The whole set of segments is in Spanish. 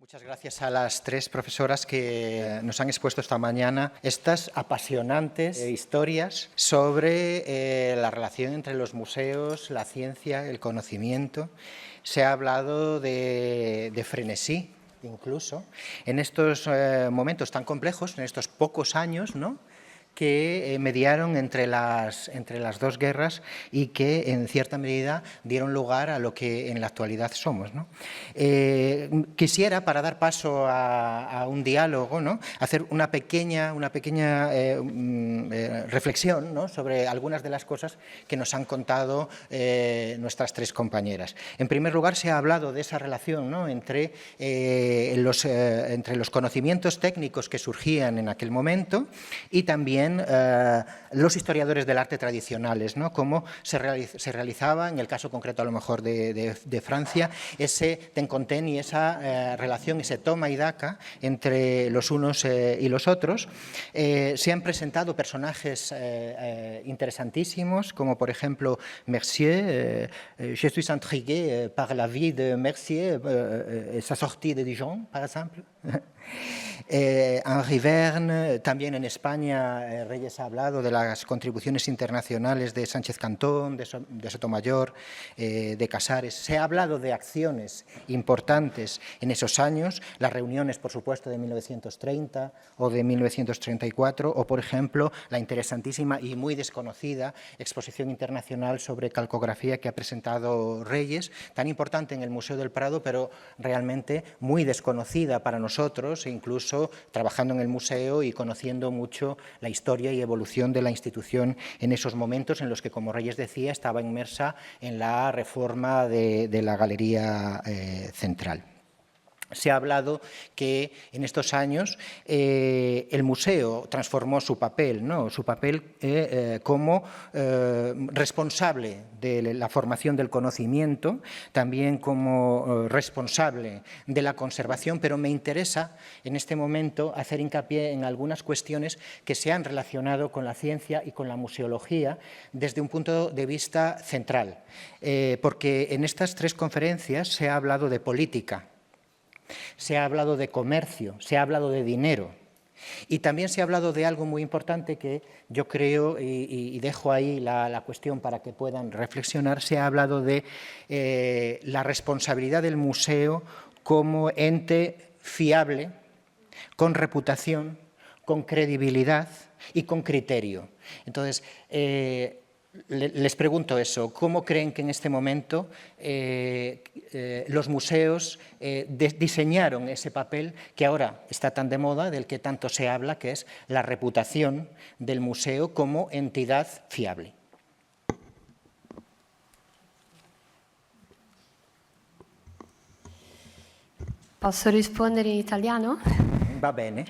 Muchas gracias a las tres profesoras que nos han expuesto esta mañana estas apasionantes historias sobre la relación entre los museos, la ciencia, el conocimiento. Se ha hablado de frenesí, incluso, en estos momentos tan complejos, en estos pocos años, ¿no?, que mediaron entre las dos guerras y que, en cierta medida, dieron lugar a lo que en la actualidad somos, ¿no? Quisiera, para dar paso a un diálogo, ¿no?, hacer una pequeña reflexión, ¿no?, sobre algunas de las cosas que nos han contado nuestras tres compañeras. En primer lugar, se ha hablado de esa relación, ¿no?, entre los conocimientos técnicos que surgían en aquel momento y también los historiadores del arte tradicionales, ¿no?, cómo se realizaba, en el caso concreto a lo mejor de Francia, ese ten con ten y esa relación, ese toma y daca entre los unos y los otros. Se han presentado personajes interesantísimos, como por ejemplo Mercier. Je suis intrigué par la vie de Mercier, sa sortie de Dijon, por ejemplo. Henri Verne, también en España, Reyes ha hablado de las contribuciones internacionales de Sánchez Cantón, de Sotomayor, de Casares. Se ha hablado de acciones importantes en esos años, las reuniones, por supuesto, de 1930 o de 1934, o, por ejemplo, la interesantísima y muy desconocida exposición internacional sobre calcografía que ha presentado Reyes, tan importante en el Museo del Prado, pero realmente muy desconocida para nosotros, incluso trabajando en el museo y conociendo mucho la historia y evolución de la institución en esos momentos en los que, como Reyes decía, estaba inmersa en la reforma de la Galería Central. Se ha hablado que en estos años el museo transformó su papel, ¿no?, su papel como responsable de la formación del conocimiento, también como responsable de la conservación, pero me interesa en este momento hacer hincapié en algunas cuestiones que se han relacionado con la ciencia y con la museología desde un punto de vista central, porque en estas tres conferencias se ha hablado de política, se ha hablado de comercio, se ha hablado de dinero y también se ha hablado de algo muy importante que yo creo, y dejo ahí la cuestión para que puedan reflexionar, se ha hablado de la responsabilidad del museo como ente fiable, con reputación, con credibilidad y con criterio. Entonces, les pregunto eso, ¿cómo creen que en este momento los museos diseñaron ese papel que ahora está tan de moda, del que tanto se habla, que es la reputación del museo como entidad fiable? Posso rispondere in italiano? Va bene.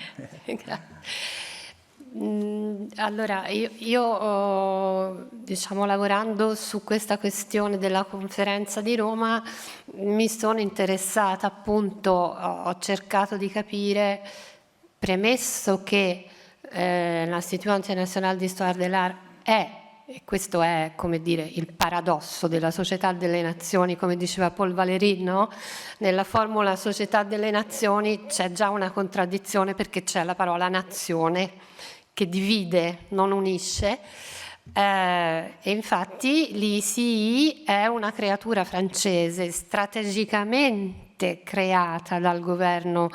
Allora, io diciamo, lavorando su questa questione della conferenza di Roma, mi sono interessata, appunto, ho cercato di capire, premesso che l'Institut International d'Histoire de l'Art è, e questo è, come dire, il paradosso della Società delle Nazioni, come diceva Paul Valéry, no? Nella formula Società delle Nazioni c'è già una contraddizione, perché c'è la parola nazione che divide, non unisce, e infatti l'ICI è una creatura francese strategicamente creata dal governo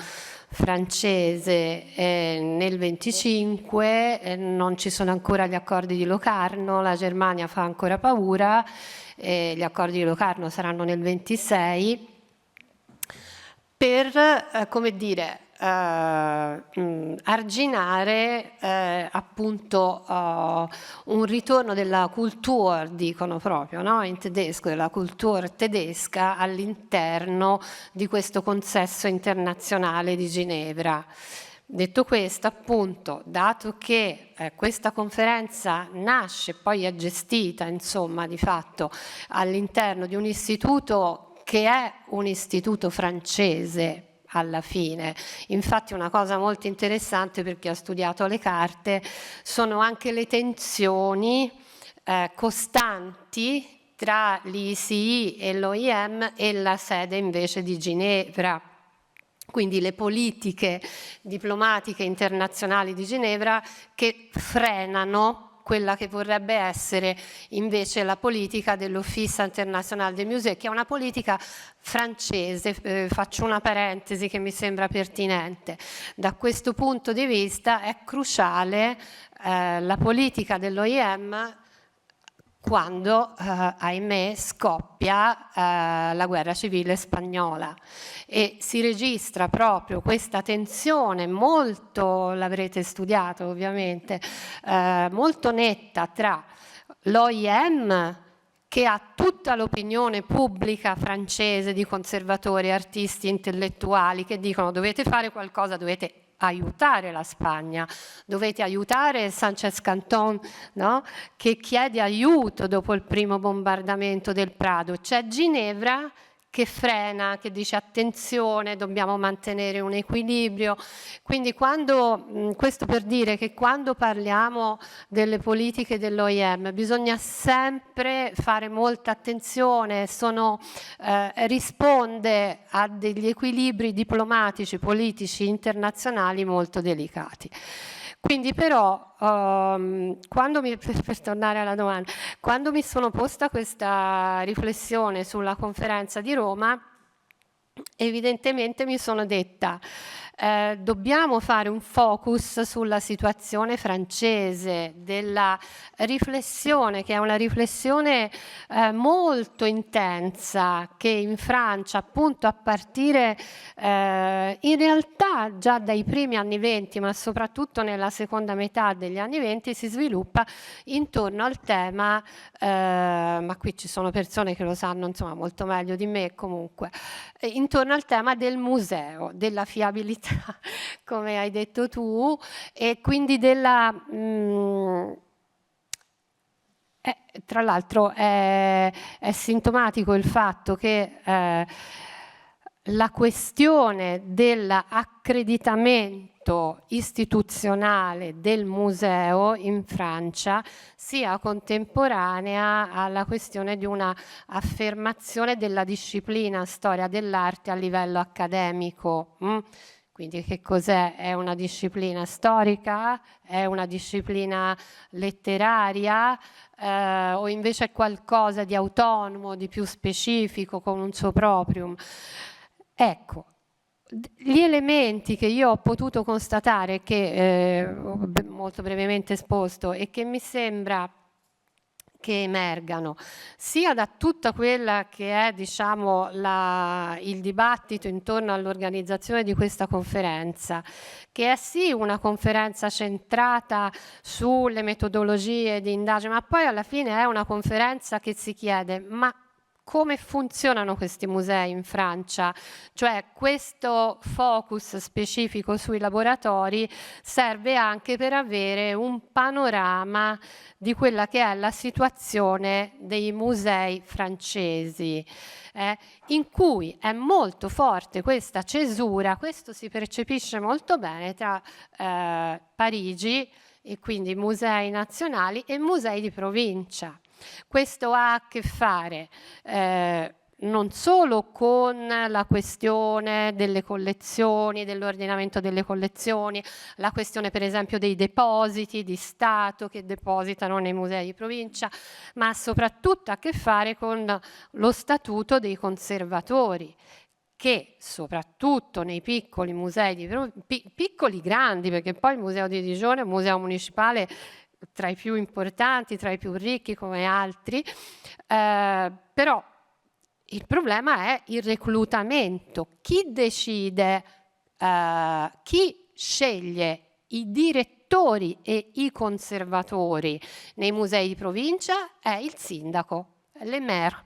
francese nel 25, non ci sono ancora gli accordi di Locarno, la Germania fa ancora paura, gli accordi di Locarno saranno nel 26, per, come dire, arginare appunto un ritorno della Kultur, dicono proprio, no? In tedesco, della Kultur tedesca all'interno di questo consesso internazionale di Ginevra. Detto questo, appunto, dato che questa conferenza nasce, poi è gestita, insomma, di fatto all'interno di un istituto che è un istituto francese, alla fine. Infatti una cosa molto interessante, per chi ha studiato le carte, sono anche le tensioni costanti tra l'ICI e l'OIM e la sede invece di Ginevra. quindi le politiche diplomatiche internazionali di Ginevra, che frenano quella che vorrebbe essere invece la politica dell'Office International des Musées, che è una politica francese. Faccio una parentesi che mi sembra pertinente. Da questo punto di vista è cruciale la politica dell'OIM quando, ahimè, scoppia la guerra civile spagnola e si registra proprio questa tensione molto, l'avrete studiato ovviamente, molto netta tra l'OIM, che ha tutta l'opinione pubblica francese di conservatori, artisti, intellettuali che dicono dovete fare qualcosa, dovete aiutare la Spagna, dovete aiutare Sánchez Cantón, no? Che chiede aiuto dopo il primo bombardamento del Prado. C'è Ginevra che frena, che dice attenzione, dobbiamo mantenere un equilibrio. Quindi questo per dire che quando parliamo delle politiche dell'OIM bisogna sempre fare molta attenzione, risponde a degli equilibri diplomatici, politici, internazionali molto delicati. Quindi però, per tornare alla domanda, quando mi sono posta questa riflessione sulla conferenza di Roma, evidentemente mi sono detta dobbiamo fare un focus sulla situazione francese, della riflessione, che è una riflessione molto intensa, che in Francia, appunto a partire in realtà già dai primi anni 20, ma soprattutto nella seconda metà degli anni 20, si sviluppa intorno al tema, ma qui ci sono persone che lo sanno insomma molto meglio di me comunque, intorno al tema del museo, della fiabilità, come hai detto tu, e quindi della... tra l'altro è sintomatico il fatto che la questione dell'accreditamento istituzionale del museo in Francia sia contemporanea alla questione di una affermazione della disciplina storia dell'arte a livello accademico. Quindi che cos'è? È una disciplina storica? È una disciplina letteraria? O invece è qualcosa di autonomo, di più specifico, con un suo proprium? Ecco, gli elementi che io ho potuto constatare, che molto brevemente esposto, e che mi sembra che emergano sia da tutta quella che è, diciamo, il dibattito intorno all'organizzazione di questa conferenza, che è sì una conferenza centrata sulle metodologie di indagine, ma poi alla fine è una conferenza che si chiede ma come funzionano questi musei in Francia? Cioè questo focus specifico sui laboratori serve anche per avere un panorama di quella che è la situazione dei musei francesi, in cui è molto forte questa cesura, questo si percepisce molto bene tra Parigi, e quindi musei nazionali, e musei di provincia. Questo ha a che fare non solo con la questione delle collezioni, dell'ordinamento delle collezioni, la questione per esempio dei depositi di Stato che depositano nei musei di provincia, ma soprattutto a che fare con lo statuto dei conservatori, che soprattutto nei piccoli musei, piccoli grandi, perché poi il Museo di Digione è un museo municipale tra i più importanti, tra i più ricchi come altri, però il problema è il reclutamento. Chi decide, chi sceglie i direttori e i conservatori nei musei di provincia è il sindaco, le maire,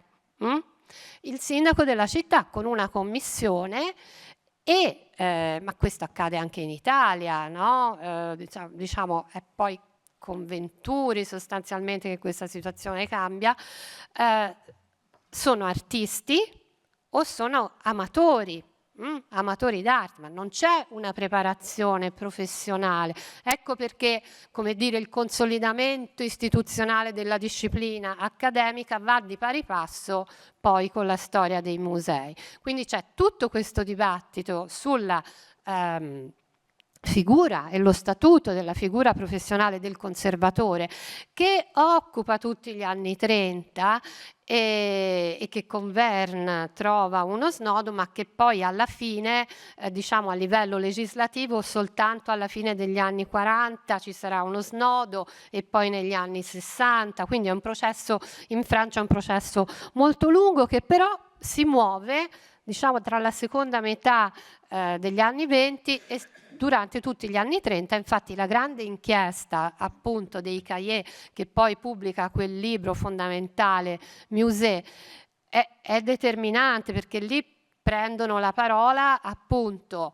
il sindaco della città, con una commissione. Ma questo accade anche in Italia, no? Diciamo è poi con Venturi sostanzialmente che questa situazione cambia, sono artisti o sono amatori, amatori d'arte, ma non c'è una preparazione professionale. Ecco perché, come dire, il consolidamento istituzionale della disciplina accademica va di pari passo poi con la storia dei musei. Quindi c'è tutto questo dibattito sulla figura e lo statuto della figura professionale del conservatore, che occupa tutti gli anni 30 e che con Verne trova uno snodo, ma che poi alla fine, diciamo a livello legislativo, soltanto alla fine degli anni 40 ci sarà uno snodo, e poi negli anni 60, quindi è un processo, in Francia è un processo molto lungo, che però si muove, diciamo, tra la seconda metà degli anni 20 e durante tutti gli anni 30. Infatti la grande inchiesta appunto dei Cahiers, che poi pubblica quel libro fondamentale Musée, è determinante, perché lì prendono la parola appunto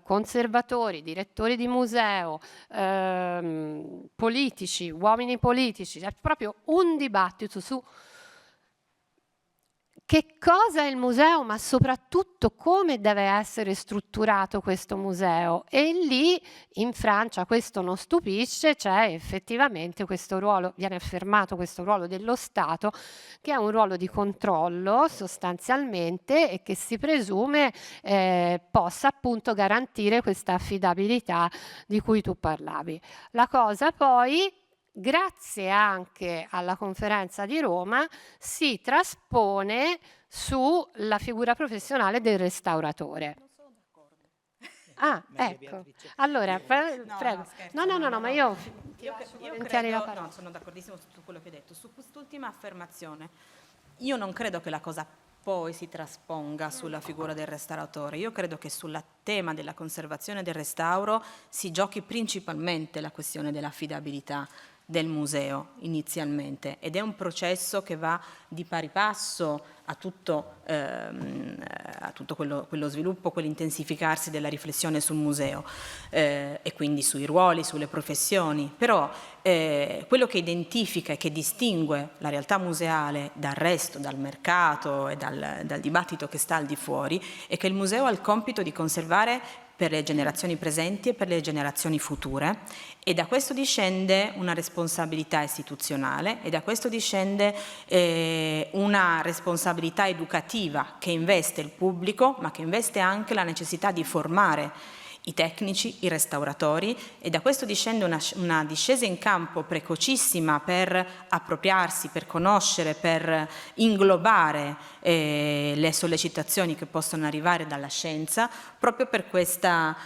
conservatori, direttori di museo, politici, uomini politici. C'è proprio un dibattito su che cosa è il museo, ma soprattutto come deve essere strutturato questo museo. E lì in Francia, questo non stupisce, c'è effettivamente questo ruolo, viene affermato questo ruolo dello Stato, che è un ruolo di controllo sostanzialmente, e che si presume possa appunto garantire questa affidabilità di cui tu parlavi. La cosa poi, grazie anche alla conferenza di Roma, si traspone sulla figura professionale del restauratore. Non sono d'accordo. Ah, ecco. Allora, prego. No, ma io volentieri la parola. No, sono d'accordissimo su tutto quello che hai detto. Su quest'ultima affermazione, io non credo che la cosa poi si trasponga sulla figura del restauratore. Io credo che sul tema della conservazione e del restauro si giochi principalmente la questione dell'affidabilità del museo inizialmente, ed è un processo che va di pari passo a tutto quello sviluppo, quell'intensificarsi della riflessione sul museo e quindi sui ruoli, sulle professioni. Però quello che identifica e che distingue la realtà museale dal resto, dal mercato e dal dibattito che sta al di fuori, è che il museo ha il compito di conservare per le generazioni presenti e per le generazioni future, e da questo discende una responsabilità istituzionale, e da questo discende una responsabilità educativa che investe il pubblico, ma che investe anche la necessità di formare i tecnici, i restauratori, e da questo discende una discesa in campo precocissima per appropriarsi, per conoscere, per inglobare le sollecitazioni che possono arrivare dalla scienza, proprio per questa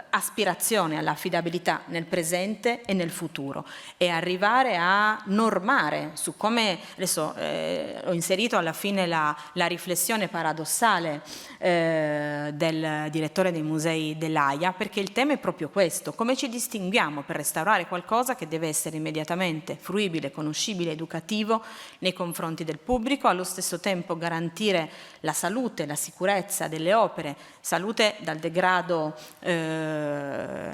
aspirazione all'affidabilità nel presente e nel futuro, e arrivare a normare su come, adesso ho inserito alla fine la riflessione paradossale del direttore dei musei dell'AIA, perché il tema è proprio questo: come ci distinguiamo per restaurare qualcosa che deve essere immediatamente fruibile, conoscibile, educativo nei confronti del pubblico, allo stesso tempo garantire la salute, la sicurezza delle opere, salute dal degrado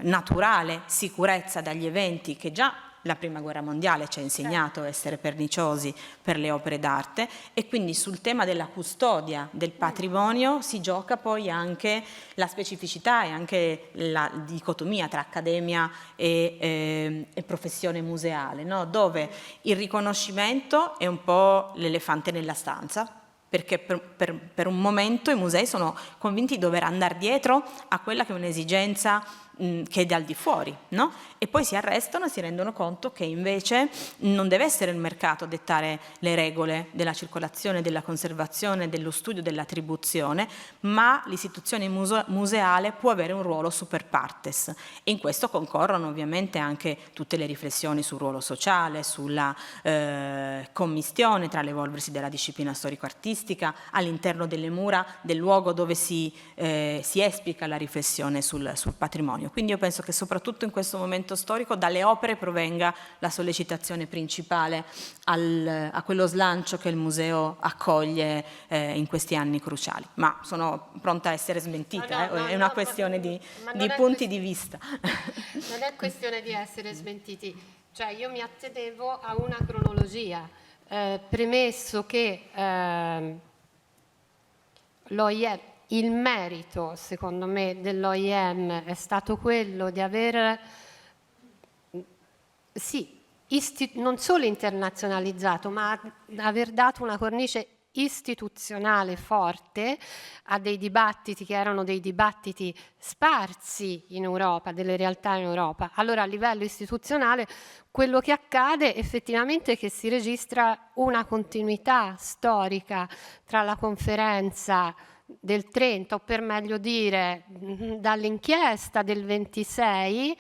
naturale, sicurezza dagli eventi che già la Prima Guerra Mondiale ci ha insegnato a essere perniciosi per le opere d'arte, e quindi sul tema della custodia del patrimonio si gioca poi anche la specificità e anche la dicotomia tra accademia e professione museale, no? Dove il riconoscimento è un po' l'elefante nella stanza, perché per un momento i musei sono convinti di dover andare dietro a quella che è un'esigenza che è dal di fuori, no? E poi si arrestano e si rendono conto che invece non deve essere il mercato a dettare le regole della circolazione, della conservazione, dello studio, dell'attribuzione, ma l'istituzione museale può avere un ruolo super partes, e in questo concorrono ovviamente anche tutte le riflessioni sul ruolo sociale, sulla commistione tra l'evolversi della disciplina storico-artistica all'interno delle mura del luogo dove si esplica la riflessione sul patrimonio. Quindi io penso che soprattutto in questo momento storico dalle opere provenga la sollecitazione principale a quello slancio che il museo accoglie in questi anni cruciali. Ma sono pronta a essere smentita, è una questione di punti di vista. Non è questione di essere smentiti, cioè io mi attenevo a una cronologia, premesso che l'OIM il merito, secondo me, dell'OIM è stato quello di aver, sì, non solo internazionalizzato, ma aver dato una cornice istituzionale forte a dei dibattiti che erano dei dibattiti sparsi in Europa, delle realtà in Europa. Allora a livello istituzionale quello che accade effettivamente è che si registra una continuità storica tra la conferenza del 30, o per meglio dire dall'inchiesta del 26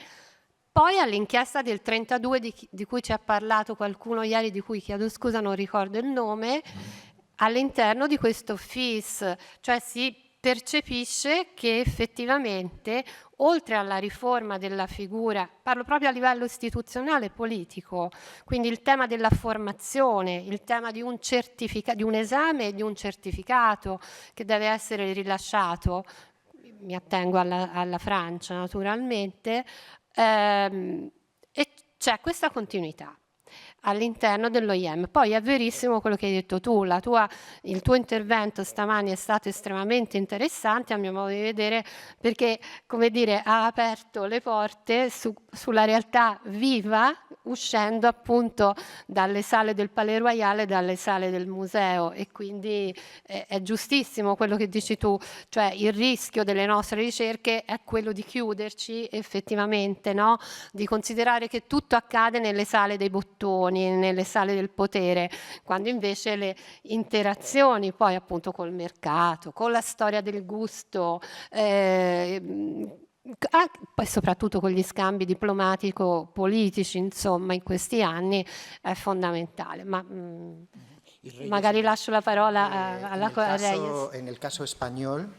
poi all'inchiesta del 32 di cui ci ha parlato qualcuno ieri, di cui chiedo scusa, non ricordo il nome, all'interno di questo FIS, cioè si percepisce che effettivamente, oltre alla riforma della figura, parlo proprio a livello istituzionale e politico, quindi il tema della formazione, il tema di un esame e di un certificato che deve essere rilasciato, mi attengo alla Francia naturalmente, e c'è questa continuità all'interno dell'OIM. Poi è verissimo quello che hai detto tu, il tuo intervento stamani è stato estremamente interessante a mio modo di vedere, perché, come dire, ha aperto le porte sulla realtà viva, uscendo appunto dalle sale del Palais Royal e dalle sale del museo, e quindi è giustissimo quello che dici tu, cioè il rischio delle nostre ricerche è quello di chiuderci effettivamente, no? Di considerare che tutto accade nelle sale dei bottoni, nelle sale del potere, quando invece le interazioni poi appunto col mercato, con la storia del gusto, poi soprattutto con gli scambi diplomatico-politici, insomma, in questi anni è fondamentale. Ma magari lascio la parola alla Reyes. En el caso español,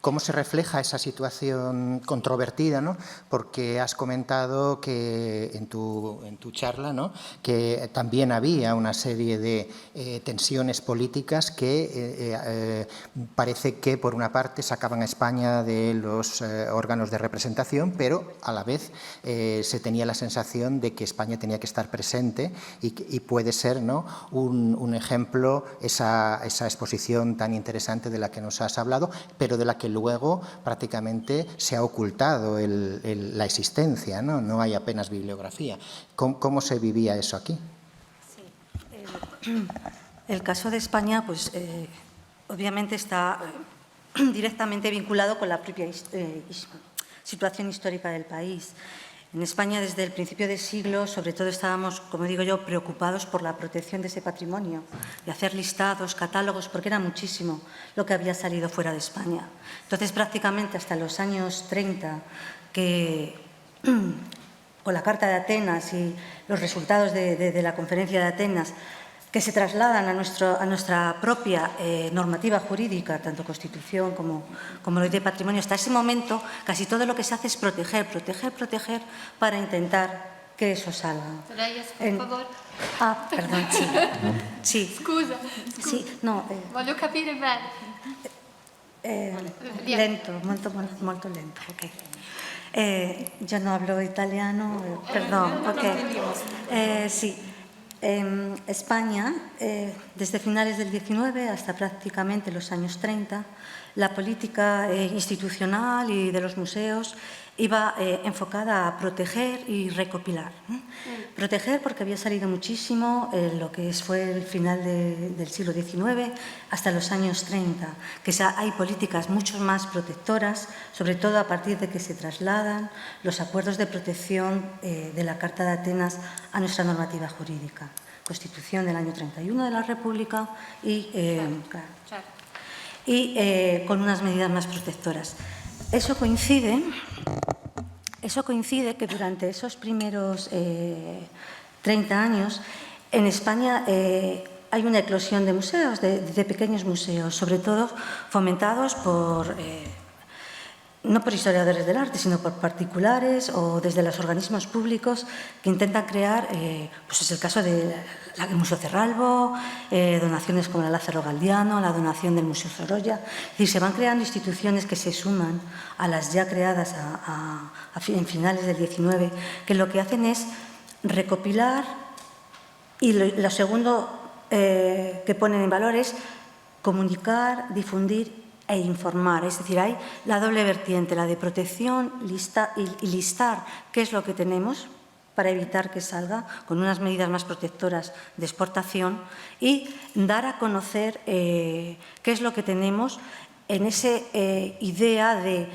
¿cómo se refleja esa situación controvertida, ¿no? Porque has comentado que en tu charla, ¿no?, que también había una serie de tensiones políticas que parece que, por una parte, sacaban a España de los órganos de representación, pero a la vez se tenía la sensación de que España tenía que estar presente y puede ser, ¿no?, un ejemplo esa exposición tan interesante de la que nos has hablado, pero de la que luego prácticamente se ha ocultado la existencia, ¿no? No hay apenas bibliografía. ¿Cómo se vivía eso aquí? Sí. El caso de España, pues obviamente está directamente vinculado con la propia situación histórica del país. En España, desde el principio del siglo, sobre todo estábamos, como digo yo, preocupados por la protección de ese patrimonio, de hacer listados, catálogos, porque era muchísimo lo que había salido fuera de España. Entonces, prácticamente hasta los años 30, que con la Carta de Atenas y los resultados de la Conferencia de Atenas, que se trasladan a nuestra propia normativa jurídica, tanto Constitución como Ley de Patrimonio, hasta ese momento casi todo lo que se hace es proteger para intentar que eso salga. Reyes, por favor. Ah, perdón, sí. Sí. Scusa. Sí, no. Voglio capire bene. Lento, molto lento, ok. Yo no hablo italiano, perdón, ok. Sí. En España, desde finales del 19 hasta prácticamente los años 30, la política institucional y de los museos iba enfocada a proteger y recopilar. Proteger porque había salido muchísimo lo que fue el final del siglo XIX hasta los años 30, que hay políticas mucho más protectoras, sobre todo a partir de que se trasladan los acuerdos de protección de la Carta de Atenas a nuestra normativa jurídica. Constitución del año 31 de la República y con unas medidas más protectoras. Eso coincide que durante esos primeros 30 años en España hay una eclosión de museos, de pequeños museos, sobre todo fomentados no por historiadores del arte, sino por particulares o desde los organismos públicos que intentan crear, pues es el caso del Museo Cerralbo, donaciones como la Lázaro Galdiano, la donación del Museo Sorolla. Es decir, se van creando instituciones que se suman a las ya creadas en finales del 19, que lo que hacen es recopilar, y lo segundo que ponen en valor es comunicar, difundir e informar. Es decir, hay la doble vertiente, la de protección y listar qué es lo que tenemos para evitar que salga, con unas medidas más protectoras de exportación, y dar a conocer qué es lo que tenemos en esa idea de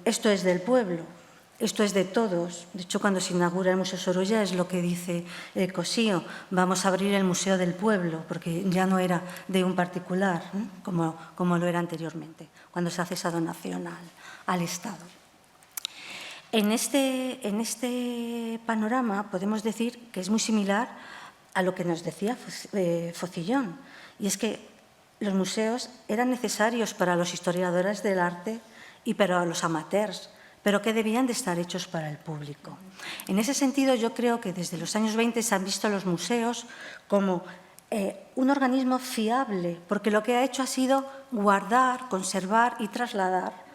esto es del pueblo, esto es de todos. De hecho, cuando se inaugura el Museo Sorolla es lo que dice Cosío: vamos a abrir el Museo del Pueblo, porque ya no era de un particular, como lo era anteriormente, cuando se hace esa donación al Estado. En este panorama podemos decir que es muy similar a lo que nos decía Focillón, y es que los museos eran necesarios para los historiadores del arte y para los amateurs, pero que debían de estar hechos para el público. En ese sentido, yo creo que desde los años 20 se han visto los museos como un organismo fiable, porque lo que ha hecho ha sido guardar, conservar y trasladar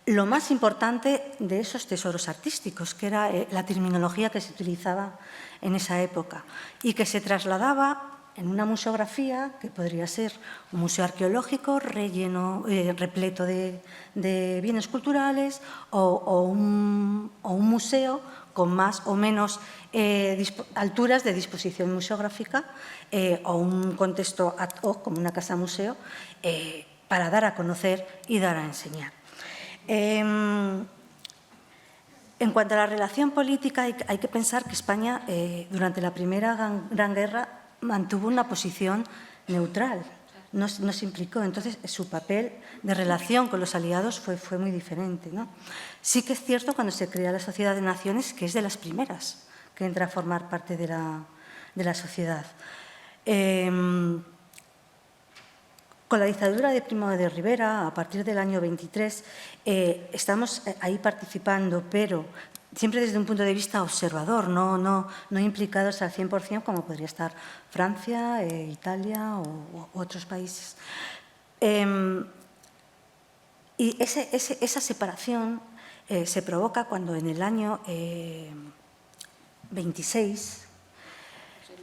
lo más importante de esos tesoros artísticos, que era la terminología que se utilizaba en esa época y que se trasladaba en una museografía que podría ser un museo arqueológico relleno, repleto de bienes culturales, o un museo con más o menos alturas de disposición museográfica, o un contexto ad hoc, como una casa museo, para dar a conocer y dar a enseñar. En cuanto a la relación política, hay que pensar que España, durante la Primera Gran Guerra, mantuvo una posición neutral, no se implicó. Entonces, su papel de relación con los aliados fue muy diferente, ¿no? Sí que es cierto, cuando se crea la Sociedad de Naciones, que es de las primeras que entra a formar parte de la sociedad. Con la dictadura de Primo de Rivera, a partir del año 23, estamos ahí participando, pero siempre desde un punto de vista observador, no implicados al 100%, como podría estar Francia, Italia u otros países. Y esa separación se provoca cuando en el año 26,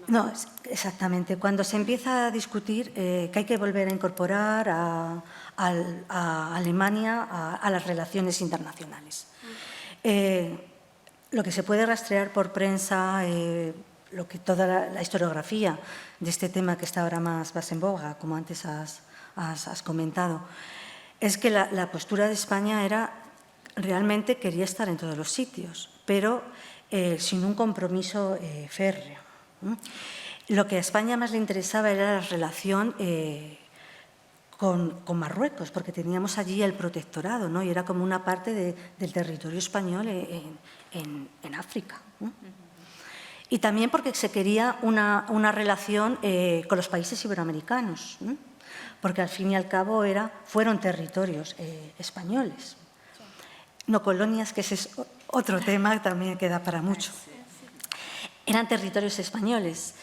no, exactamente, cuando se empieza a discutir que hay que volver a incorporar a Alemania a las relaciones internacionales. Lo que se puede rastrear por prensa, toda la historiografía de este tema que está ahora más en boga, como antes has comentado, es que la postura de España era, realmente quería estar en todos los sitios, pero sin un compromiso férreo. Lo que a España más le interesaba era la relación con Marruecos, porque teníamos allí el protectorado, ¿no? Y era como una parte del territorio español en África, ¿no? Y también porque se quería una relación con los países iberoamericanos, ¿no? Porque al fin y al cabo fueron territorios españoles, no colonias, que ese es otro tema también que da para mucho. Eran territorios españoles.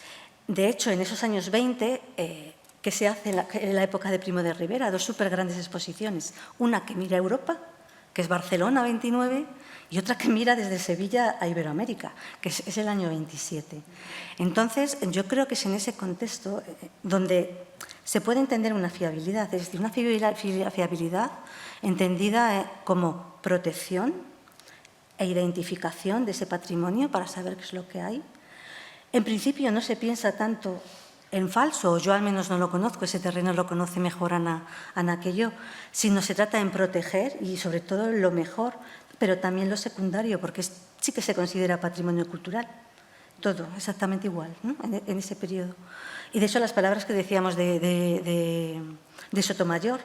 De hecho, en esos años 20, que se hace en la época de Primo de Rivera, dos súper grandes exposiciones. Una que mira a Europa, que es Barcelona 29, y otra que mira desde Sevilla a Iberoamérica, que es el año 27. Entonces, yo creo que es en ese contexto donde se puede entender una fiabilidad, es decir, una fiabilidad entendida como protección e identificación de ese patrimonio para saber qué es lo que hay. En principio no se piensa tanto en falso, o yo al menos no lo conozco, ese terreno lo conoce mejor Ana que yo, sino se trata en proteger y sobre todo lo mejor, pero también lo secundario, porque sí que se considera patrimonio cultural, todo exactamente igual, ¿no? en ese periodo. Y de hecho las palabras que decíamos de Sotomayor,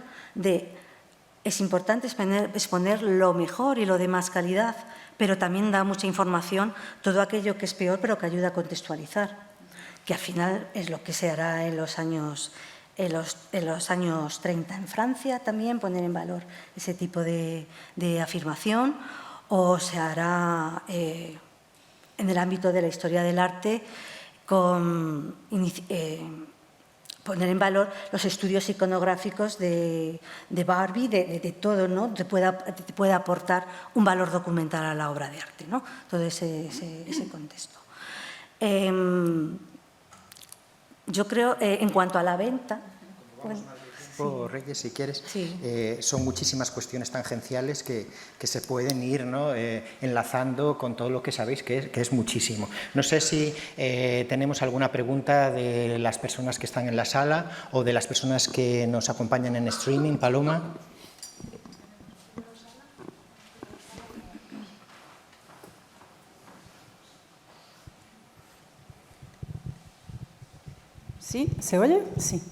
es importante exponer lo mejor y lo de más calidad, pero también da mucha información todo aquello que es peor, pero que ayuda a contextualizar, que al final es lo que se hará en los años 30 en Francia también, poner en valor ese tipo de afirmación, o se hará en el ámbito de la historia del arte poner en valor los estudios iconográficos de Barbie, de todo, ¿no? Te puede aportar un valor documental a la obra de arte, ¿no? Todo ese contexto. Yo creo, en cuanto a la venta, Reyes, si quieres. Sí. Son muchísimas cuestiones tangenciales que se pueden ir, ¿no? Enlazando con todo lo que sabéis, que es muchísimo. No sé si tenemos alguna pregunta de las personas que están en la sala o de las personas que nos acompañan en streaming. Paloma. ¿Sí? ¿Se oye? Sí.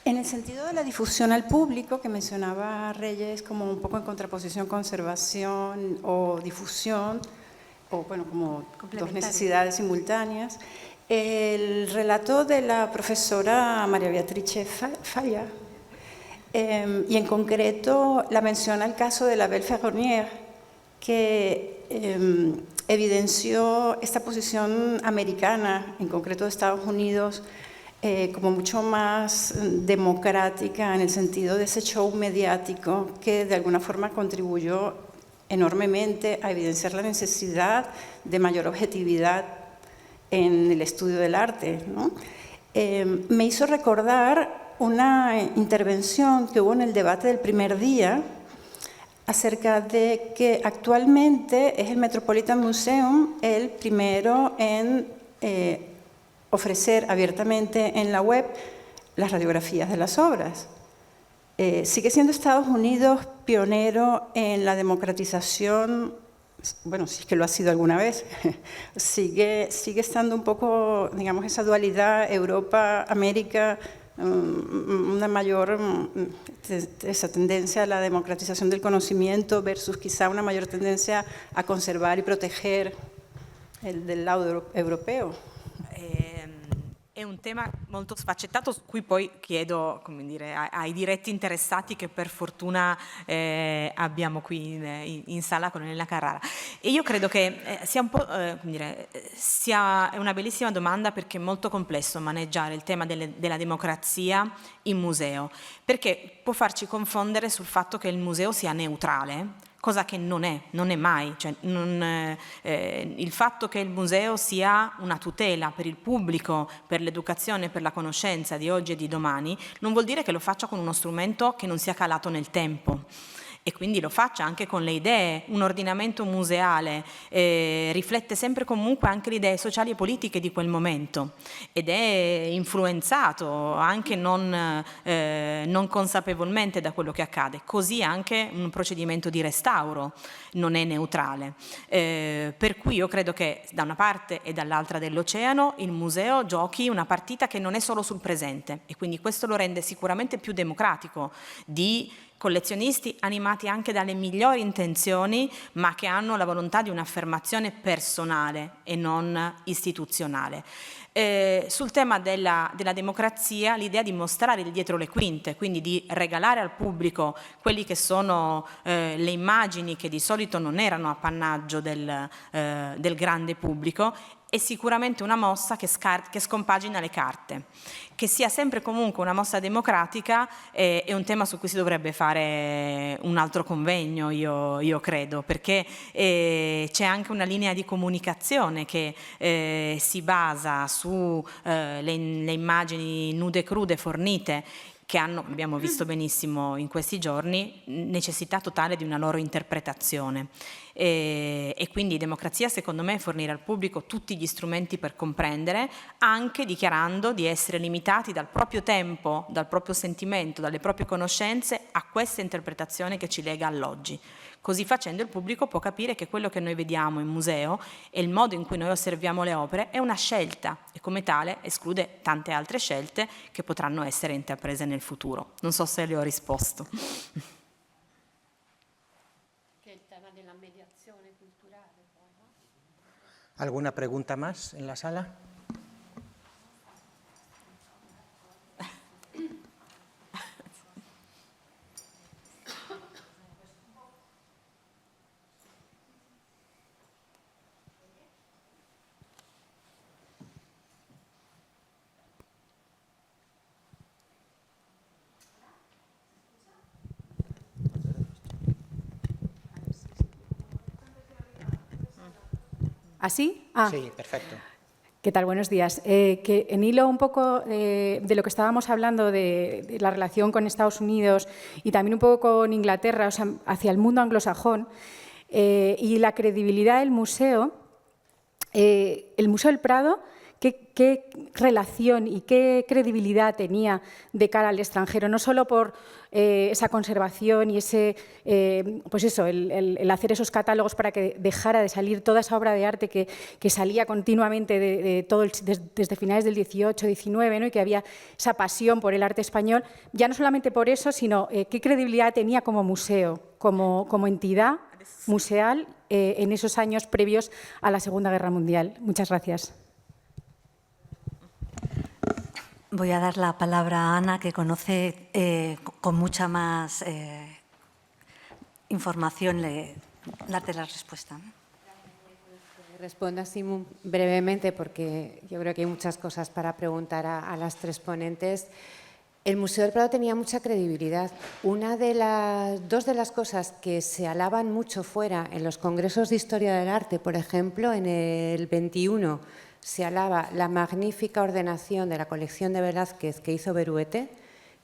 En el sentido de la difusión al público, que mencionaba Reyes como un poco en contraposición conservación o difusión, o bueno, como dos necesidades simultáneas, el relato de la profesora María Beatrice Falla, y en concreto la menciona el caso de la Belle Ferronnière, que evidenció esta posición americana, en concreto de Estados Unidos, como mucho más democrática en el sentido de ese show mediático que de alguna forma contribuyó enormemente a evidenciar la necesidad de mayor objetividad en el estudio del arte, ¿no? Me hizo recordar una intervención que hubo en el debate del primer día acerca de que actualmente es el Metropolitan Museum el primero en ofrecer abiertamente en la web las radiografías de las obras. Sigue siendo Estados Unidos pionero en la democratización, bueno, si es que lo ha sido alguna vez, sigue estando un poco, digamos, esa dualidad Europa-América, una mayor esa tendencia a la democratización del conocimiento versus quizá una mayor tendencia a conservar y proteger el del lado europeo. È un tema molto sfaccettato su cui poi chiedo, come dire, ai diretti interessati che per fortuna abbiamo qui in sala con Elena Carrara. E io credo che sia un po', come dire, sia una bellissima domanda perché è molto complesso maneggiare il tema della democrazia in museo, perché può farci confondere sul fatto che il museo sia neutrale, cosa che non è mai, cioè il fatto che il museo sia una tutela per il pubblico, per l'educazione, per la conoscenza di oggi e di domani, non vuol dire che lo faccia con uno strumento che non sia calato nel tempo. E quindi lo faccia anche con le idee. Un ordinamento museale riflette sempre comunque anche le idee sociali e politiche di quel momento ed è influenzato anche non consapevolmente da quello che accade. Così anche un procedimento di restauro non è neutrale. Per cui io credo che da una parte e dall'altra dell'oceano il museo giochi una partita che non è solo sul presente e quindi questo lo rende sicuramente più democratico di collezionisti animati anche dalle migliori intenzioni, ma che hanno la volontà di un'affermazione personale e non istituzionale. Sul tema della democrazia, l'idea di mostrare il dietro le quinte, quindi di regalare al pubblico quelli che sono le immagini che di solito non erano appannaggio del grande pubblico, è sicuramente una mossa che scompagina le carte. Che sia sempre comunque una mossa democratica è un tema su cui si dovrebbe fare un altro convegno, io credo, perché c'è anche una linea di comunicazione che si basa su le immagini nude e crude fornite che hanno, abbiamo visto benissimo in questi giorni, necessità totale di una loro interpretazione. E quindi democrazia secondo me è fornire al pubblico tutti gli strumenti per comprendere, anche dichiarando di essere limitati dal proprio tempo, dal proprio sentimento, dalle proprie conoscenze a questa interpretazione che ci lega all'oggi. Così facendo il pubblico può capire che quello che noi vediamo in museo e il modo in cui noi osserviamo le opere è una scelta e come tale esclude tante altre scelte che potranno essere intraprese nel futuro. Non so se le ho risposto. Che è il tema della mediazione culturale poi, no? ¿Alguna pregunta más en la sala? ¿Así? Ah. Sí, perfecto. ¿Qué tal? Buenos días. Que en hilo un poco de lo que estábamos hablando de la relación con Estados Unidos y también un poco con Inglaterra, o sea, hacia el mundo anglosajón y la credibilidad del museo del Prado, ¿qué relación y qué credibilidad tenía de cara al extranjero? No solo por esa conservación y ese, pues eso, el hacer esos catálogos para que dejara de salir toda esa obra de arte que salía continuamente desde finales del 18, 19, ¿no? Y que había esa pasión por el arte español, ya no solamente por eso, sino qué credibilidad tenía como museo, como entidad museal en esos años previos a la Segunda Guerra Mundial. Muchas gracias. Voy a dar la palabra a Ana, que conoce con mucha más información darte la respuesta. Respondo así muy brevemente porque yo creo que hay muchas cosas para preguntar a las tres ponentes. El Museo del Prado tenía mucha credibilidad. Dos de las cosas que se alaban mucho fuera en los congresos de historia del arte, por ejemplo, en el 21 se alaba la magnífica ordenación de la colección de Velázquez que hizo Beruete,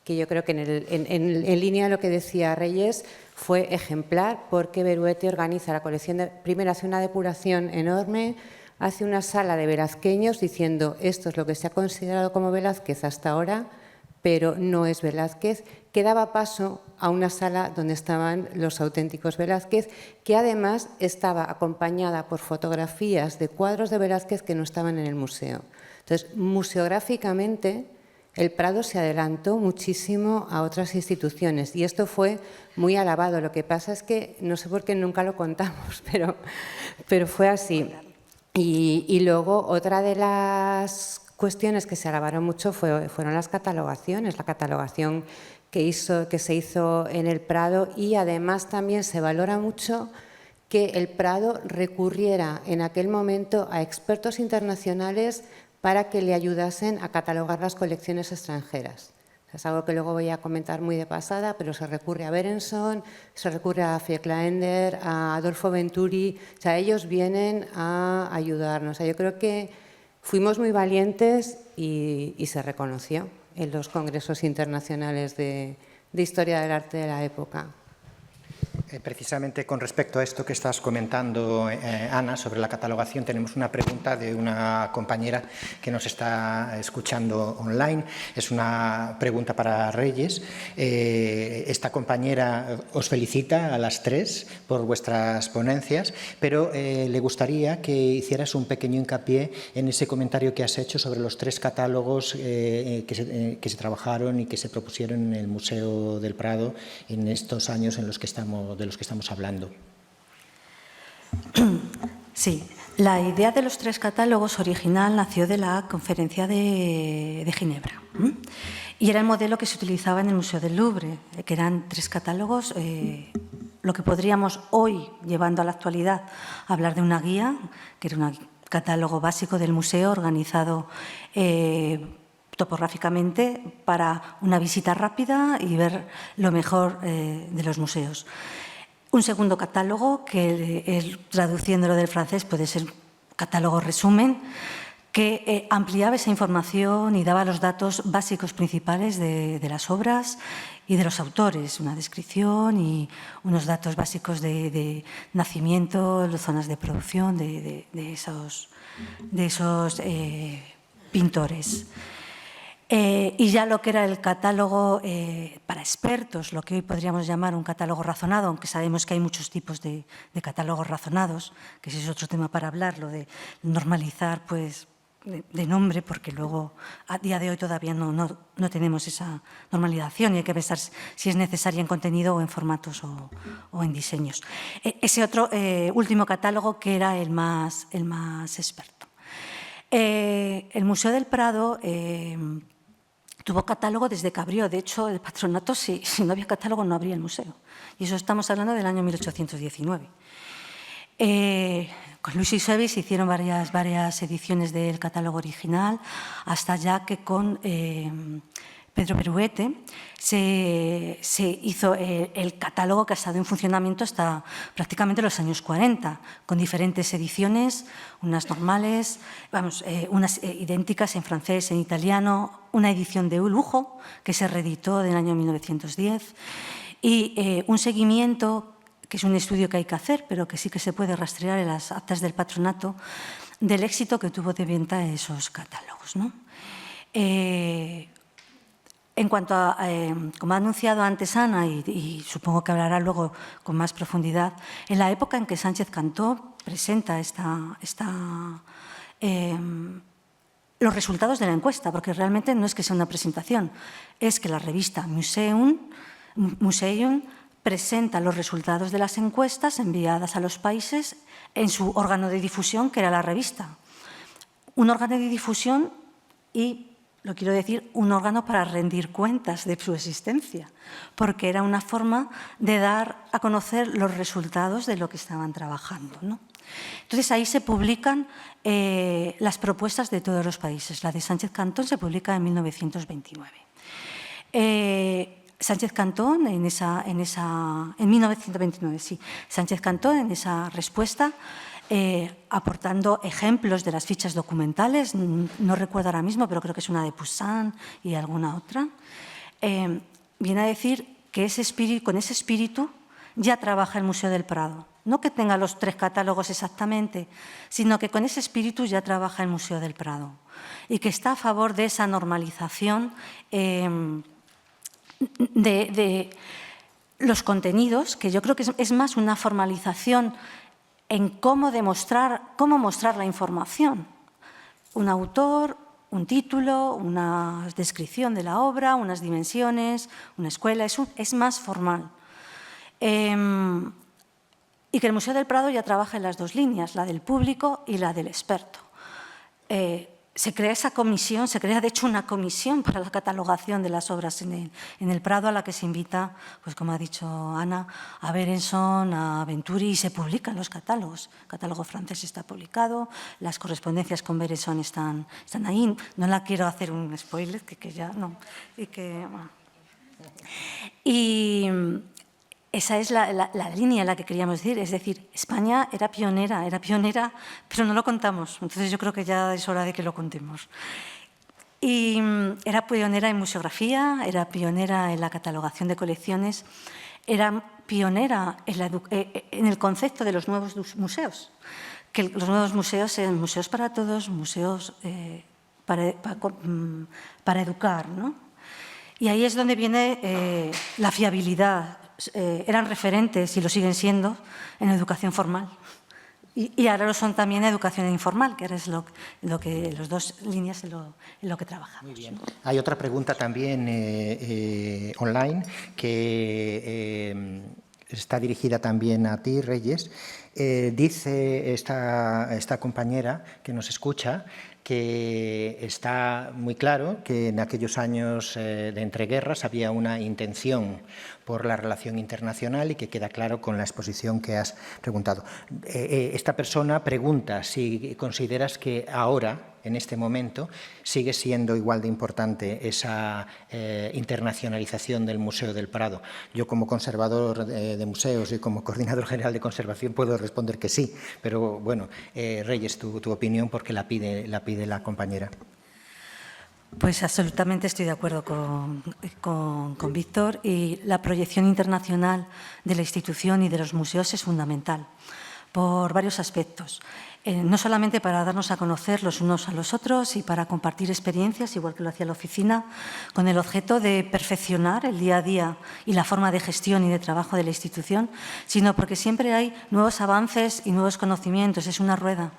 que yo creo que en línea de lo que decía Reyes fue ejemplar, porque Beruete organiza la colección, primero hace una depuración enorme, hace una sala de velazqueños diciendo esto es lo que se ha considerado como Velázquez hasta ahora, pero no es Velázquez, que daba paso a una sala donde estaban los auténticos Velázquez, que además estaba acompañada por fotografías de cuadros de Velázquez que no estaban en el museo. Entonces, museográficamente, el Prado se adelantó muchísimo a otras instituciones y esto fue muy alabado. Lo que pasa es que, no sé por qué nunca lo contamos, pero fue así. Y luego, otra de las cuestiones que se alabaron mucho fueron las catalogaciones, la catalogación que se hizo en el Prado, y además también se valora mucho que el Prado recurriera en aquel momento a expertos internacionales para que le ayudasen a catalogar las colecciones extranjeras. Es algo que luego voy a comentar muy de pasada, pero se recurre a Berenson, se recurre a Fieklaender, a Adolfo Venturi, o sea, ellos vienen a ayudarnos. O sea, yo creo que fuimos muy valientes y se reconoció en los congresos internacionales de historia del arte de la época. Precisamente con respecto a esto que estás comentando, Ana, sobre la catalogación, tenemos una pregunta de una compañera que nos está escuchando online. Es una pregunta para Reyes. Esta compañera os felicita a las tres por vuestras ponencias, pero le gustaría que hicieras un pequeño hincapié en ese comentario que has hecho sobre los tres catálogos que se trabajaron y que se propusieron en el Museo del Prado en estos años en los que de los que estamos hablando. Sí, la idea de los tres catálogos original nació de la Conferencia de Ginebra y era el modelo que se utilizaba en el Museo del Louvre, que eran tres catálogos, lo que podríamos hoy, llevando a la actualidad, hablar de una guía, que era un catálogo básico del museo organizado topográficamente para una visita rápida y ver lo mejor de los museos. Un segundo catálogo, que traduciéndolo del francés puede ser catálogo resumen, que ampliaba esa información y daba los datos básicos principales de las obras y de los autores, una descripción y unos datos básicos de nacimiento, zonas de producción de esos pintores. Y ya lo que era el catálogo para expertos, lo que hoy podríamos llamar un catálogo razonado, aunque sabemos que hay muchos tipos de catálogos razonados, que ese es otro tema para hablar, lo de normalizar pues, de nombre, porque luego a día de hoy todavía no tenemos esa normalización y hay que pensar si es necesaria en contenido o en formatos o en diseños. Ese otro último catálogo que era el más experto. El Museo del Prado tuvo catálogo desde que abrió. De hecho, el patronato, si no había catálogo, no abría el museo. Y eso estamos hablando del año 1819. Con Luis Eusebi se hicieron varias ediciones del catálogo original, hasta ya que con Pedro Peruete, se hizo el catálogo que ha estado en funcionamiento hasta prácticamente los años 40, con diferentes ediciones, unas normales, unas idénticas en francés, en italiano, una edición de lujo que se reeditó en el año 1910 y un seguimiento, que es un estudio que hay que hacer, pero que sí que se puede rastrear en las actas del patronato, del éxito que tuvo de venta esos catálogos, ¿no? En cuanto a, como ha anunciado antes Ana, y supongo que hablará luego con más profundidad, en la época en que Sánchez Cantó presenta los resultados de la encuesta, porque realmente no es que sea una presentación, es que la revista Museum presenta los resultados de las encuestas enviadas a los países en su órgano de difusión, que era la revista. Un órgano de difusión y, lo quiero decir, un órgano para rendir cuentas de su existencia, porque era una forma de dar a conocer los resultados de lo que estaban trabajando, ¿no? Entonces, ahí se publican las propuestas de todos los países. La de Sánchez Cantón se publica en 1929. Sánchez Cantón, en 1929, sí. Sánchez Cantón, en esa respuesta, aportando ejemplos de las fichas documentales, no recuerdo ahora mismo, pero creo que es una de Poussin y alguna otra, viene a decir que con ese espíritu ya trabaja el Museo del Prado. No que tenga los 3 catálogos exactamente, sino que con ese espíritu ya trabaja el Museo del Prado y que está a favor de esa normalización de los contenidos, que yo creo que es más una formalización en cómo mostrar la información. Un autor, un título, una descripción de la obra, unas dimensiones, una escuela, es más formal. Y que el Museo del Prado ya trabaja en las 2 líneas, la del público y la del experto. Se crea esa comisión, se crea de hecho una comisión para la catalogación de las obras en el Prado, a la que se invita, pues como ha dicho Ana, a Berenson, a Venturi, y se publican los catálogos. El catálogo francés está publicado, las correspondencias con Berenson están ahí. No la quiero hacer un spoiler, que ya no. Y esa es la línea en la que queríamos decir, es decir, España era pionera, pero no lo contamos. Entonces yo creo que ya es hora de que lo contemos. Y era pionera en museografía, era pionera en la catalogación de colecciones, era pionera en el concepto de los nuevos museos, que los nuevos museos eran museos para todos, museos para educar, ¿no? Y ahí es donde viene la fiabilidad. Eran referentes y lo siguen siendo en educación formal. Y ahora lo son también en educación informal, que ahora es lo que las 2 líneas en lo que trabajamos. Muy bien. Hay otra pregunta también online que está dirigida también a ti, Reyes. Dice esta compañera que nos escucha que está muy claro que en aquellos años de entreguerras había una intención por la relación internacional y que queda claro con la exposición que has preguntado. Esta persona pregunta si consideras que ahora, en este momento, sigue siendo igual de importante esa internacionalización del Museo del Prado. Yo, como conservador de museos y como coordinador general de conservación, puedo responder que sí, pero bueno, Reyes, tu opinión, porque la pide la compañera. Pues absolutamente estoy de acuerdo con Víctor, y la proyección internacional de la institución y de los museos es fundamental por varios aspectos. No solamente para darnos a conocer los unos a los otros y para compartir experiencias, igual que lo hacía la oficina, con el objeto de perfeccionar el día a día y la forma de gestión y de trabajo de la institución, sino porque siempre hay nuevos avances y nuevos conocimientos. Es una rueda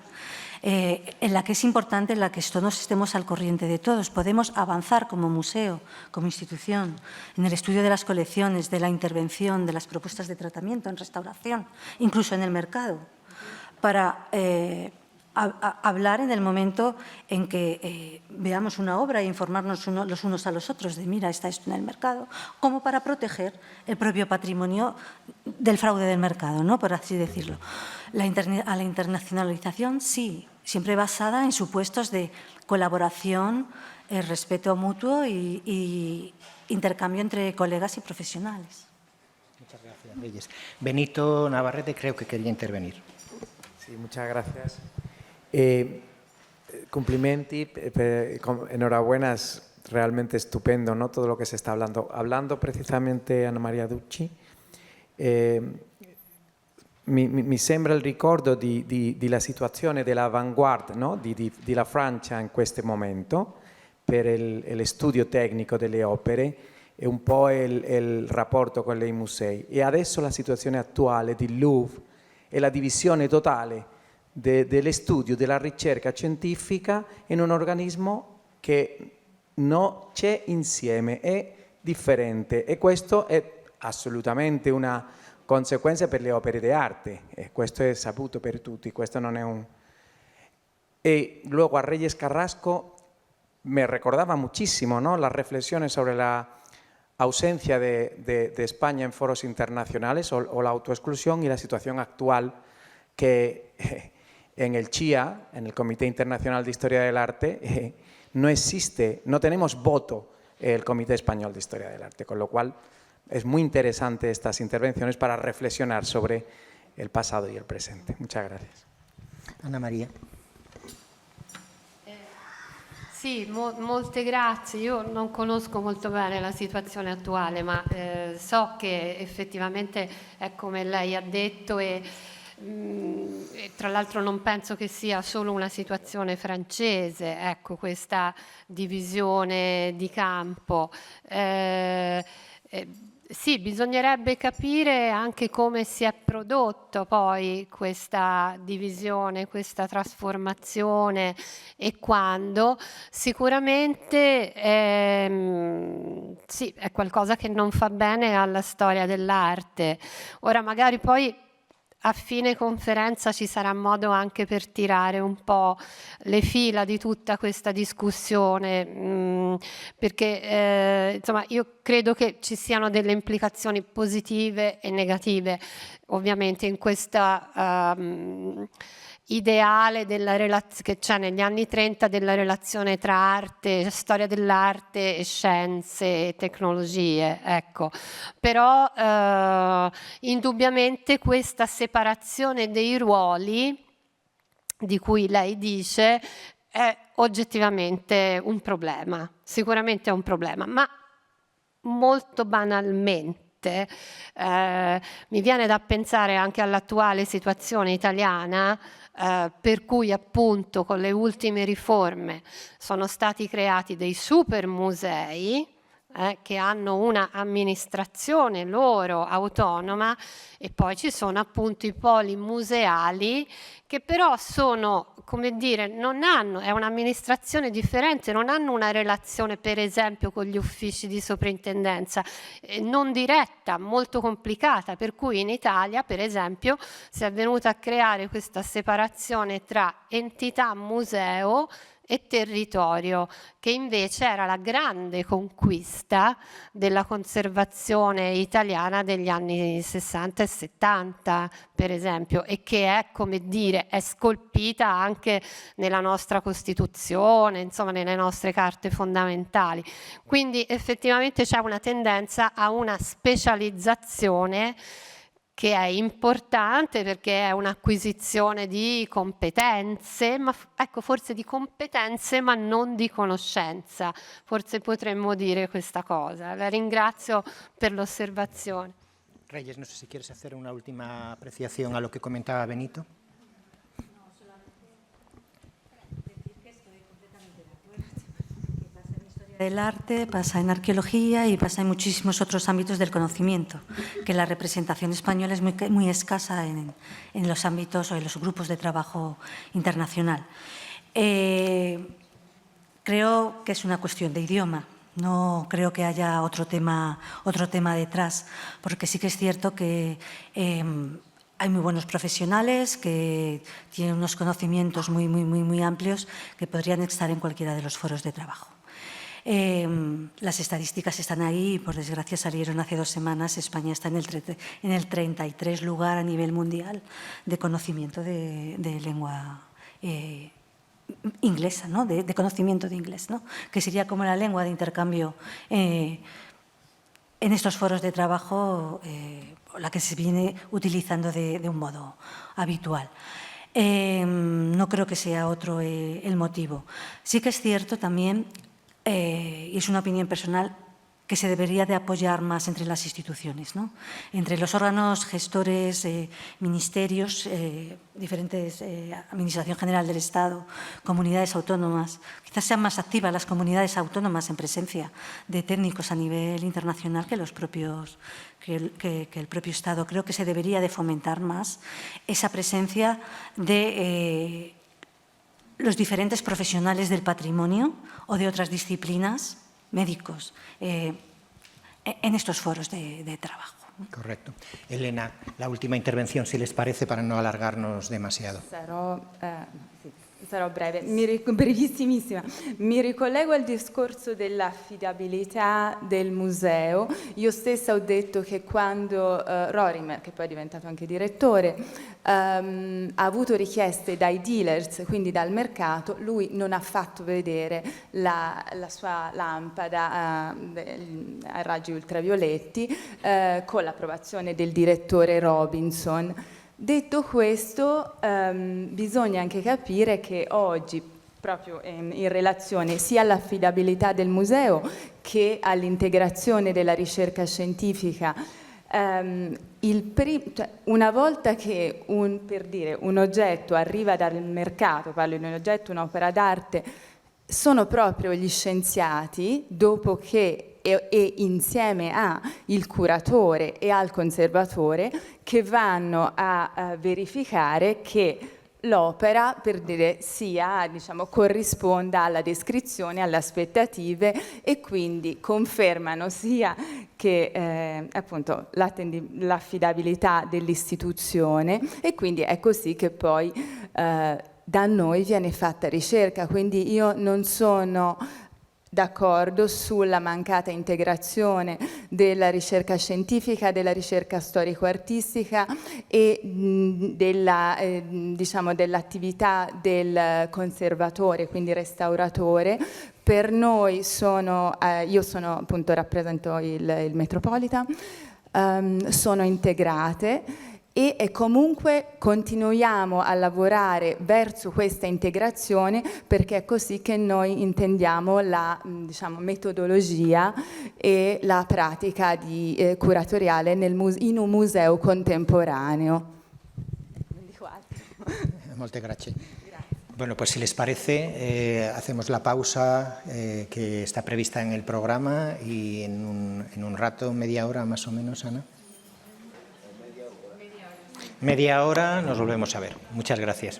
en la que es importante en la que todos estemos al corriente de todos. Podemos avanzar como museo, como institución, en el estudio de las colecciones, de la intervención, de las propuestas de tratamiento, en restauración, incluso en el mercado, para hablar en el momento en que veamos una obra e informarnos los unos a los otros de mira, está esto en el mercado, como para proteger el propio patrimonio del fraude del mercado, ¿no? Por así decirlo. A la internacionalización sí, siempre basada en supuestos de colaboración, respeto mutuo y intercambio entre colegas y profesionales. Muchas gracias, Reyes. Benito Navarrete creo que quería intervenir. Sí, muchas gracias. Complimenti, enhorabuena, es realmente estupendo, ¿no? Todo lo que se está hablando. Hablando precisamente Anna Maria Ducci, mi sembra il ricordo della situazione dell'avanguardia, no? della Francia in questo momento per lo studio tecnico delle opere e un po' il rapporto con i musei. E adesso la situazione attuale del Louvre è la divisione totale dello studio, della ricerca scientifica in un organismo che non c'è insieme, è differente, e questo è assolutamente una conseguenza per le opere d'arte, e questo è saputo per tutti, questo non è un... E luego a Reyes Carrasco me recordaba muchísimo, ¿no?, las reflexiones sobre la ausencia de España en foros internacionales o la autoexclusión y la situación actual que en el CIA, en el Comité Internacional de Historia del Arte, no existe, no tenemos voto el Comité Español de Historia del Arte, con lo cual es muy interesante estas intervenciones para reflexionar sobre el pasado y el presente. Muchas gracias. Anna Maria. Sì, molte grazie. Io non conosco molto bene la situazione attuale, ma so che effettivamente è come lei ha detto e tra l'altro non penso che sia solo una situazione francese, ecco, questa divisione di campo. Sì, bisognerebbe capire anche come si è prodotto poi questa divisione, questa trasformazione e quando. Sicuramente sì, è qualcosa che non fa bene alla storia dell'arte. Ora magari poi a fine conferenza ci sarà modo anche per tirare un po' le fila di tutta questa discussione, perché insomma io credo che ci siano delle implicazioni positive e negative ovviamente in questa ideale della che c'è negli anni 30 della relazione tra arte, storia dell'arte e scienze e tecnologie, ecco. Però indubbiamente questa separazione dei ruoli di cui lei dice è oggettivamente un problema, sicuramente è un problema, ma molto banalmente mi viene da pensare anche all'attuale situazione italiana, per cui appunto con le ultime riforme sono stati creati dei super musei che hanno una amministrazione loro autonoma e poi ci sono appunto i poli museali che però sono, come dire, non hanno, è un'amministrazione differente, non hanno una relazione per esempio con gli uffici di soprintendenza, non diretta, molto complicata, per cui in Italia per esempio si è venuta a creare questa separazione tra entità museo e territorio, che invece era la grande conquista della conservazione italiana degli anni 60 e 70, per esempio, e che è, come dire, è scolpita anche nella nostra Costituzione, insomma, nelle nostre carte fondamentali. Quindi effettivamente c'è una tendenza a una specializzazione che è importante perché è un'acquisizione di competenze, ma ecco, forse di competenze ma non di conoscenza. Forse potremmo dire questa cosa. La ringrazio per l'osservazione. Reyes, no sé si quieres hacer una última apreciación a lo que comentaba Benito. Del arte, pasa en arqueología y pasa en muchísimos otros ámbitos del conocimiento, que la representación española es muy escasa en los ámbitos o en los grupos de trabajo internacional. Creo que es una cuestión de idioma, no creo que haya otro tema detrás, porque sí que es cierto que hay muy buenos profesionales que tienen unos conocimientos muy amplios que podrían estar en cualquiera de los foros de trabajo. Las estadísticas están ahí y por desgracia salieron hace 2 semanas. España está en el 33 lugar a nivel mundial de conocimiento de lengua inglesa, ¿no? de conocimiento de inglés, ¿no? Que sería como la lengua de intercambio en estos foros de trabajo, la que se viene utilizando de un modo habitual. No creo que sea otro el motivo. Sí que es cierto también, y es una opinión personal, que se debería de apoyar más entre las instituciones, ¿no? Entre los órganos gestores, ministerios, diferentes, Administración General del Estado, comunidades autónomas. Quizás sean más activas las comunidades autónomas en presencia de técnicos a nivel internacional que el propio Estado. Creo que se debería de fomentar más esa presencia de los diferentes profesionales del patrimonio o de otras disciplinas, médicos, en estos foros de trabajo. Correcto. Elena, la última intervención, si les parece, para no alargarnos demasiado. Sarò breve, brevissimissima. Mi ricollego al discorso dell'affidabilità del museo. Io stessa ho detto che quando Rorimer, che poi è diventato anche direttore, ha avuto richieste dai dealers, quindi dal mercato, lui non ha fatto vedere la sua lampada a raggi ultravioletti con l'approvazione del direttore Robinson. Detto questo, bisogna anche capire che oggi, proprio in relazione sia all'affidabilità del museo che all'integrazione della ricerca scientifica, una volta che un oggetto arriva dal mercato, parlo di un oggetto, un'opera d'arte, sono proprio gli scienziati, dopo che e insieme al curatore e al conservatore, che vanno a verificare che l'opera, per dire, corrisponda alla descrizione, alle aspettative, e quindi confermano sia che appunto l'affidabilità dell'istituzione, e quindi è così che poi da noi viene fatta ricerca. Quindi io non sono d'accordo sulla mancata integrazione della ricerca scientifica, della ricerca storico-artistica e dell'attività del conservatore, quindi restauratore. Per noi io appunto rappresento il Metropolitan, sono integrate, e comunque continuiamo a lavorare verso questa integrazione, perché è così che noi intendiamo la metodologia e la pratica curatoriale in un museo contemporaneo. Muchas gracias. Bueno, pues si les parece, hacemos la pausa que está prevista en el programa y en un rato, media hora más o menos, Ana. Media hora nos volvemos a ver. Muchas gracias.